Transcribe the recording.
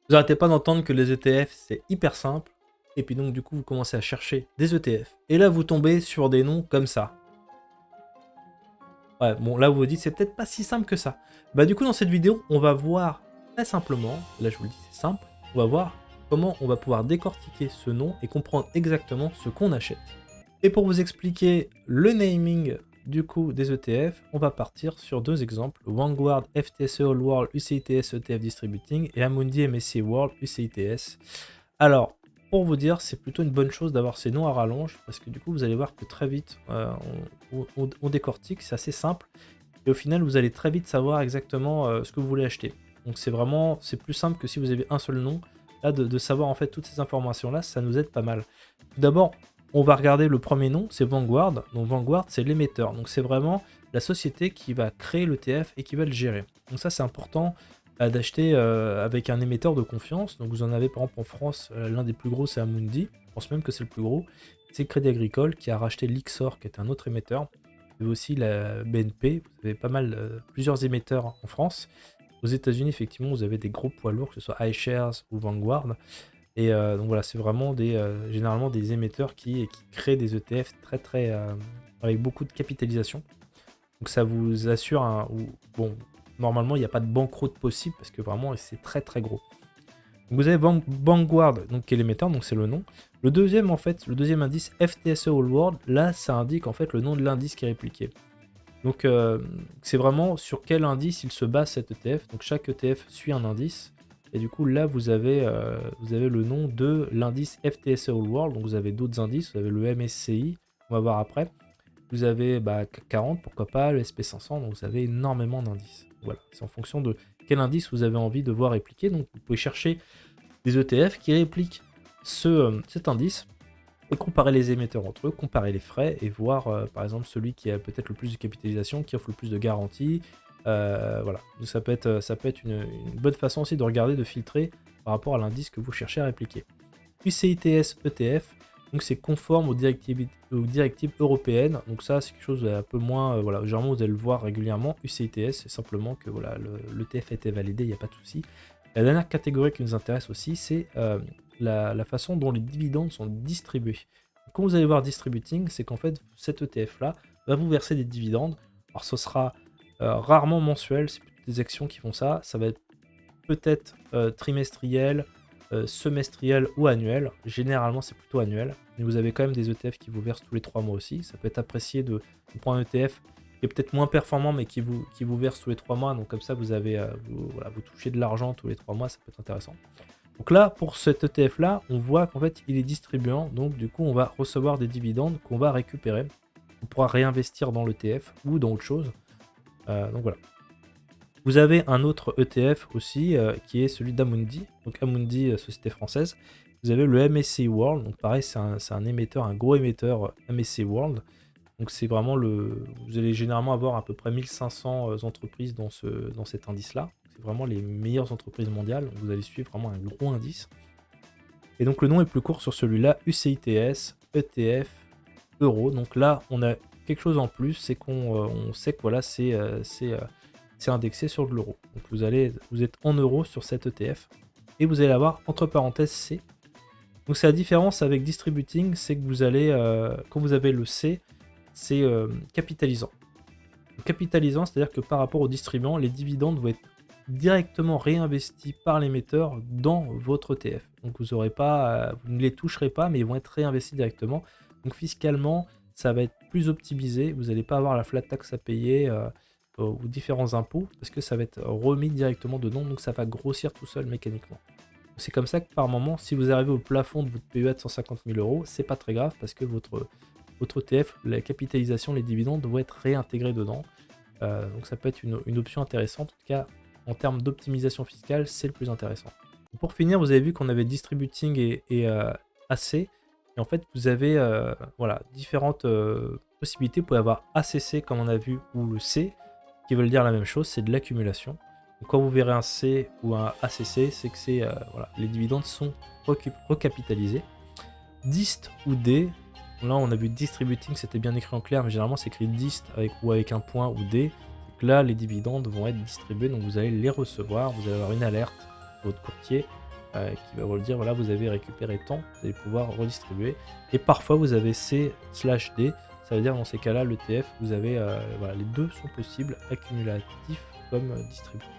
Vous arrêtez pas d'entendre que les ETF, c'est hyper simple. Et puis donc, du coup, vous commencez à chercher des ETF. Et là, vous tombez sur des noms comme ça. Ouais, bon, là, vous vous dites, c'est peut-être pas si simple que ça. Bah, du coup, dans cette vidéo, on va voir très simplement, là, je vous le dis, c'est simple, on va voir comment on va pouvoir décortiquer ce nom et comprendre exactement ce qu'on achète. Et pour vous expliquer le naming du coup des ETF, on va partir sur deux exemples, Vanguard FTSE All World UCITS ETF Distributing et Amundi MSCI World UCITS. Alors, pour vous dire, c'est plutôt une bonne chose d'avoir ces noms à rallonge, parce que du coup, vous allez voir que très vite, on décortique, c'est assez simple, et au final, vous allez très vite savoir exactement ce que vous voulez acheter. Donc c'est plus simple que si vous avez un seul nom, là, de savoir en fait toutes ces informations-là, ça nous aide pas mal. Tout d'abord, on va regarder le premier nom, c'est Vanguard. Donc Vanguard, c'est l'émetteur. Donc c'est vraiment la société qui va créer l'ETF et qui va le gérer. Donc ça, c'est important d'acheter avec un émetteur de confiance. Donc vous en avez par exemple en France, l'un des plus gros, c'est Amundi. Je pense même que c'est le plus gros. C'est Crédit Agricole qui a racheté Lyxor, qui est un autre émetteur. Vous avez aussi la BNP. Vous avez pas mal, plusieurs émetteurs en France. Aux États-Unis, effectivement, vous avez des gros poids lourds, que ce soit iShares ou Vanguard. Et donc voilà, c'est vraiment généralement des émetteurs qui créent des ETF avec beaucoup de capitalisation. Donc ça vous assure bon, normalement il n'y a pas de banqueroute possible parce que vraiment c'est très très gros. Donc vous avez Vanguard, donc qui est l'émetteur, donc c'est le nom. Le deuxième en fait, le deuxième indice FTSE All World, là ça indique en fait le nom de l'indice qui est répliqué. Donc c'est vraiment sur quel indice il se base cet ETF. Donc chaque ETF suit un indice. Et du coup là vous avez le nom de l'indice FTSE All World. Donc vous avez d'autres indices. Vous avez le MSCI, on va voir après. Vous avez CAC 40, pourquoi pas, le SP500. Donc vous avez énormément d'indices. Voilà, c'est en fonction de quel indice vous avez envie de voir répliquer. Donc vous pouvez chercher des ETF qui répliquent cet indice et comparer les émetteurs entre eux, comparer les frais et voir par exemple celui qui a peut-être le plus de capitalisation, qui offre le plus de garanties. Voilà, donc ça peut être une bonne façon aussi de regarder, de filtrer par rapport à l'indice que vous cherchez à répliquer. UCITS ETF, donc c'est conforme aux directives européennes, donc ça c'est quelque chose un peu moins, voilà, généralement vous allez le voir régulièrement. UCITS, c'est simplement que voilà, l'ETF a été validé, il n'y a pas de souci. La dernière catégorie qui nous intéresse aussi, c'est la façon dont les dividendes sont distribués. Quand vous allez voir distributing, c'est qu'en fait, cet ETF-là va vous verser des dividendes. Alors, ce sera rarement mensuel, c'est plutôt des actions qui font ça. Ça va être peut-être trimestriel, semestriel ou annuel. Généralement, c'est plutôt annuel. Mais vous avez quand même des ETF qui vous versent tous les 3 mois aussi. Ça peut être apprécié de prendre un ETF qui est peut-être moins performant, mais qui vous verse tous les 3 mois. Donc, comme ça, vous touchez de l'argent tous les 3 mois. Ça peut être intéressant. Donc là, pour cet ETF-là, on voit qu'en fait, il est distribuant. Donc, du coup, on va recevoir des dividendes qu'on va récupérer. On pourra réinvestir dans l'ETF ou dans autre chose. Donc voilà. Vous avez un autre ETF aussi, qui est celui d'Amundi. Donc Amundi, société française. Vous avez le MSCI World. Donc pareil, c'est un émetteur, un gros émetteur MSCI World. Donc c'est vraiment vous allez généralement avoir à peu près 1500 entreprises dans cet indice-là. C'est vraiment les meilleures entreprises mondiales. Donc vous allez suivre vraiment un gros indice. Et donc le nom est plus court sur celui-là, UCITS, ETF, Euro. Donc là, on a quelque chose en plus, c'est qu'on sait que voilà, c'est indexé sur de l'euro. Donc vous êtes en euros sur cet ETF. Et vous allez avoir entre parenthèses C. Donc c'est la différence avec distributing, c'est que vous allez, quand vous avez le C, c'est capitalisant. Capitalisant, c'est-à-dire que par rapport au distribuant, les dividendes vont être directement réinvestis par l'émetteur dans votre ETF. Donc vous ne les toucherez pas, mais ils vont être réinvestis directement. Donc fiscalement, ça va être plus optimisé. Vous n'allez pas avoir la flat tax à payer ou différents impôts, parce que ça va être remis directement dedans, donc ça va grossir tout seul mécaniquement. C'est comme ça que par moment, si vous arrivez au plafond de votre PEA de 150 000 euros, c'est pas très grave parce que votre ETF, la capitalisation, les dividendes vont être réintégrés dedans. Donc ça peut être une option intéressante. En tout cas, en termes d'optimisation fiscale, c'est le plus intéressant. Pour finir, vous avez vu qu'on avait distributing et AC. Et en fait, vous avez voilà, différentes possibilités. Vous pouvez avoir ACC comme on a vu, ou le C, qui veulent dire la même chose, c'est de l'accumulation. Donc quand vous verrez un C ou un ACC, c'est que voilà, les dividendes sont recapitalisés. DIST ou D, là on a vu distributing, c'était bien écrit en clair, mais généralement c'est écrit DIST avec un point ou D. Donc là les dividendes vont être distribués, donc vous allez les recevoir, vous allez avoir une alerte de votre courtier qui va vous dire voilà, vous avez récupéré tant, vous allez pouvoir redistribuer. Et parfois vous avez C/D, ça veut dire dans ces cas-là, l'ETF, vous avez voilà, les deux sont possibles, accumulatif comme distribution.